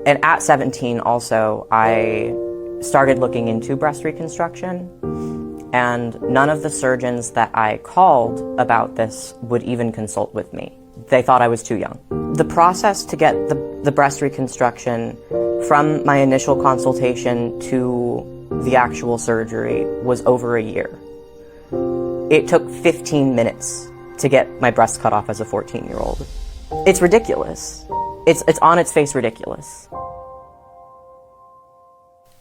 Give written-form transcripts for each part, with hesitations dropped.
And at 17 also, I started looking into breast reconstruction, and none of the surgeons that I called about this would even consult with me. They thought I was too young. The process to get the breast reconstruction from my initial consultation to the actual surgery was over a year. It took 15 minutes to get my breast cut off as a 14-year-old. It's ridiculous. It's on its face ridiculous.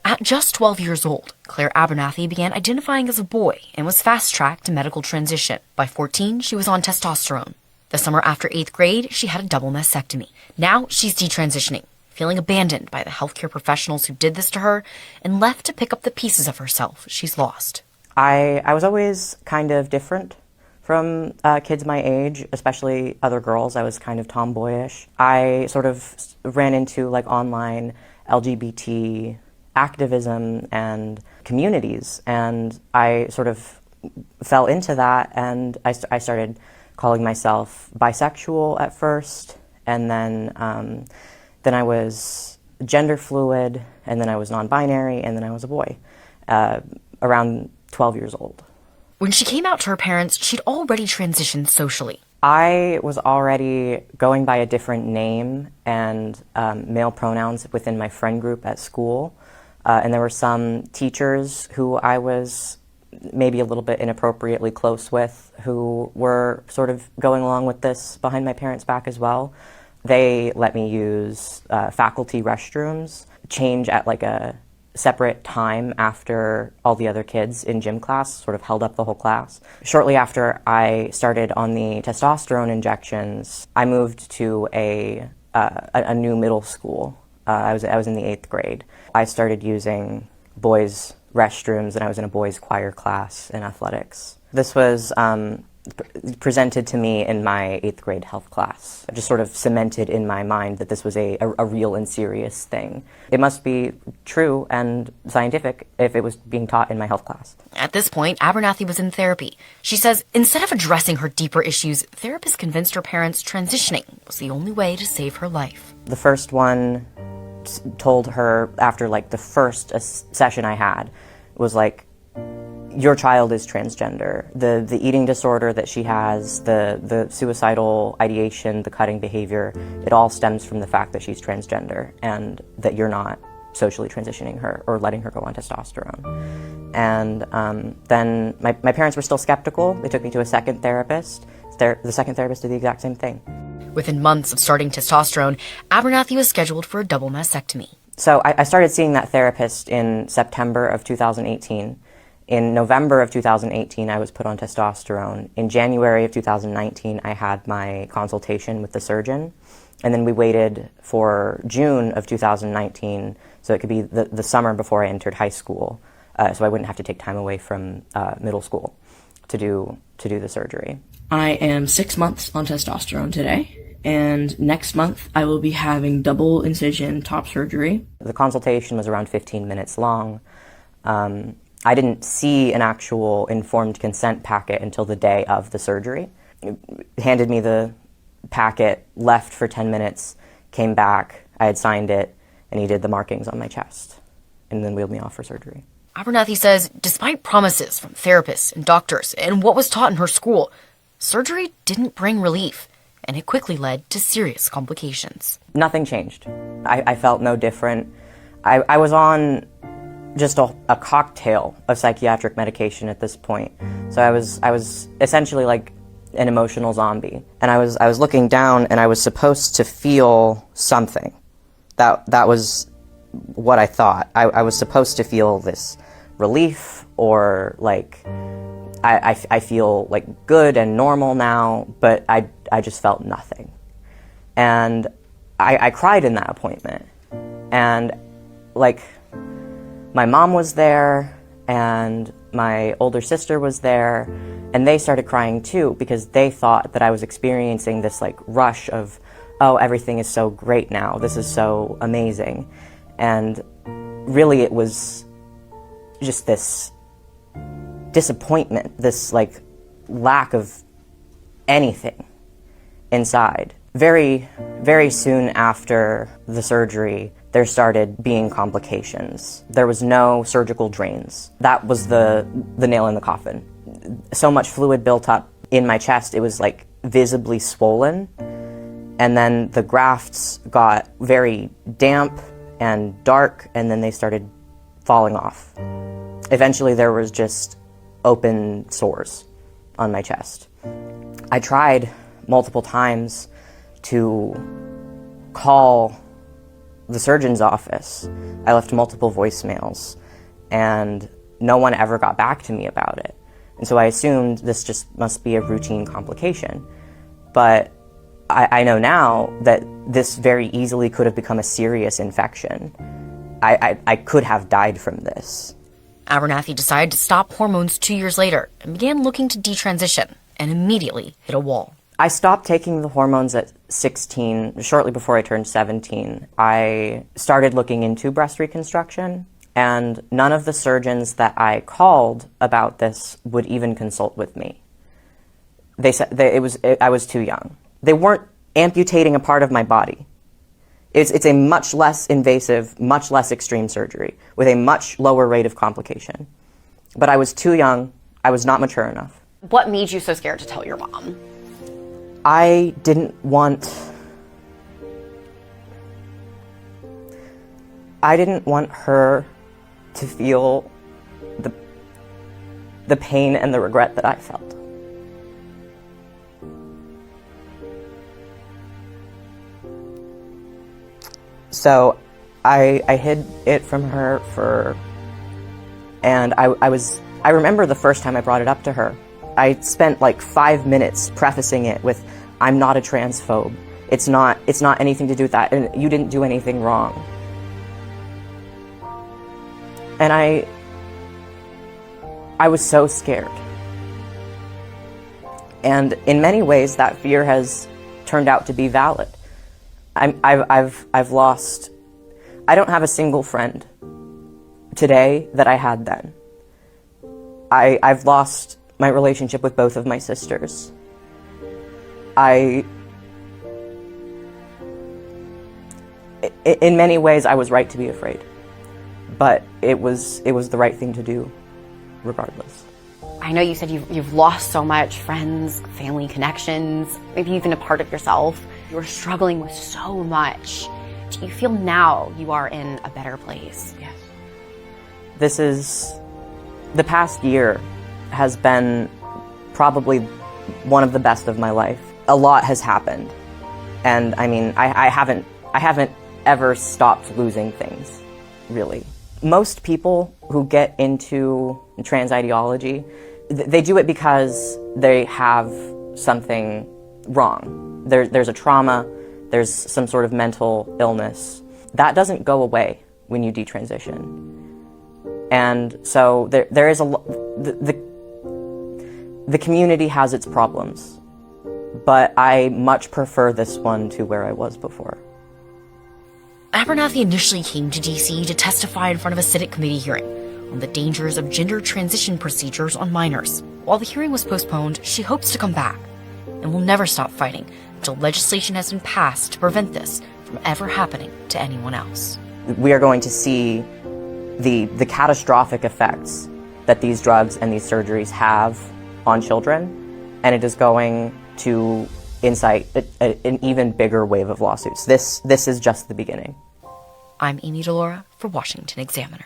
At just 12 years old, Claire Abernathy began identifying as a boy and was fast-tracked to medical transition. By 14, she was on testosterone. The summer after 8th grade, she had a double mastectomy. Now she's detransitioning, feeling abandoned by the healthcare professionals who did this to her and left to pick up the pieces of herself she's lost. I was always kind of different from kids my age, especially other girls. I was kind of tomboyish. I sort of ran into like online LGBT activism and communities, and I sort of fell into that, and I started calling myself bisexual at first, and then I was gender fluid, and then I was non-binary, and then I was a boy, around 12 years old. When she came out to her parents, she'd already transitioned socially. I was already going by a different name and male pronouns within my friend group at school. And there were some teachers who I was maybe a little bit inappropriately close with who were sort of going along with this behind my parents' back as well. They let me use faculty restrooms, change at like a separate time after all the other kids in gym class, sort of held up the whole class. Shortly after I started on the testosterone injections, I moved to a new middle school. I was in the 8th grade. I started using boys' restrooms, and I was in a boys' choir class in athletics. This was presented to me in my 8th grade health class. It just sort of cemented in my mind that this was a real and serious thing. It must be true and scientific if it was being taught in my health class. At this point, Abernathy was in therapy. She says instead of addressing her deeper issues, therapists convinced her parents transitioning was the only way to save her life. The first one told her, after like the first session I had, was like, your child is transgender. The eating disorder that she has, the suicidal ideation, the cutting behavior, it all stems from the fact that she's transgender and that you're not socially transitioning her or letting her go on testosterone. And then my parents were still skeptical. They took me to a second therapist. The second therapist did the exact same thing. Within months of starting testosterone, Abernathy was scheduled for a double mastectomy. So I started seeing that therapist in September of 2018. In November of 2018, I was put on testosterone. In January of 2019, I had my consultation with the surgeon. And then we waited for June of 2019, so it could be the summer before I entered high school, so I wouldn't have to take time away from middle school to do the surgery. I am 6 months on testosterone today, and next month I will be having double incision top surgery. The consultation was around 15 minutes long. I didn't see an actual informed consent packet until the day of the surgery. He handed me the packet, left for 10 minutes, came back, I had signed it, and he did the markings on my chest, and then wheeled me off for surgery. Abernathy says despite promises from therapists and doctors and what was taught in her school, surgery didn't bring relief, and it quickly led to serious complications. Nothing changed. I felt no different. I was on just a cocktail of psychiatric medication at this point. So I was essentially like an emotional zombie. And I was looking down, and I was supposed to feel something. That was what I thought. I was supposed to feel this relief, or like I feel like good and normal now, but I just felt nothing. And I cried in that appointment. And like, my mom was there, and my older sister was there, and they started crying too, because they thought that I was experiencing this like rush of, oh, everything is so great now, this is so amazing. And really it was just this disappointment, this like lack of anything inside Very, very soon after the surgery, there started being complications. There was no surgical drains. That was the nail in the coffin. So much fluid built up in my chest, it was like visibly swollen. And then the grafts got very damp and dark, and then they started falling off. Eventually there was just open sores on my chest. I tried multiple times to call the surgeon's office. I left multiple voicemails, and no one ever got back to me about it. And so I assumed this just must be a routine complication. But I know now that this very easily could have become a serious infection. I could have died from this. Abernathy decided to stop hormones 2 years later and began looking to detransition, and immediately hit a wall. I stopped taking the hormones at 16, shortly before I turned 17. I started looking into breast reconstruction, and none of the surgeons that I called about this would even consult with me. They said I was too young. They weren't amputating a part of my body. It's a much less invasive, much less extreme surgery with a much lower rate of complication. But I was too young. I was not mature enough. What made you so scared to tell your mom? I didn't want her to feel the pain and the regret that I felt. So I hid it from her and I remember the first time I brought it up to her. I spent like 5 minutes prefacing it with, I'm not a transphobe. It's not anything to do with that, and you didn't do anything wrong. And I was so scared. And in many ways, that fear has turned out to be valid. I've lost, I don't have a single friend today that I had then. I've lost my relationship with both of my sisters. In many ways, I was right to be afraid, but it was the right thing to do, regardless. I know you said you've lost so much, friends, family connections, maybe even a part of yourself. You're struggling with so much. Do you feel now you are in a better place? Yes. The past year has been probably one of the best of my life. A lot has happened. And I mean, I haven't ever stopped losing things, really. Most people who get into trans ideology, they do it because they have something wrong. There's a trauma, there's some sort of mental illness. That doesn't go away when you detransition. And so there is the community has its problems, but I much prefer this one to where I was before. Abernathy initially came to DC to testify in front of a Senate committee hearing on the dangers of gender transition procedures on minors. While the hearing was postponed, she hopes to come back and will never stop fighting until legislation has been passed to prevent this from ever happening to anyone else. We are going to see the catastrophic effects that these drugs and these surgeries have on children, and it is going to incite an even bigger wave of lawsuits. This is just the beginning. I'm Amy DeLaura for Washington Examiner.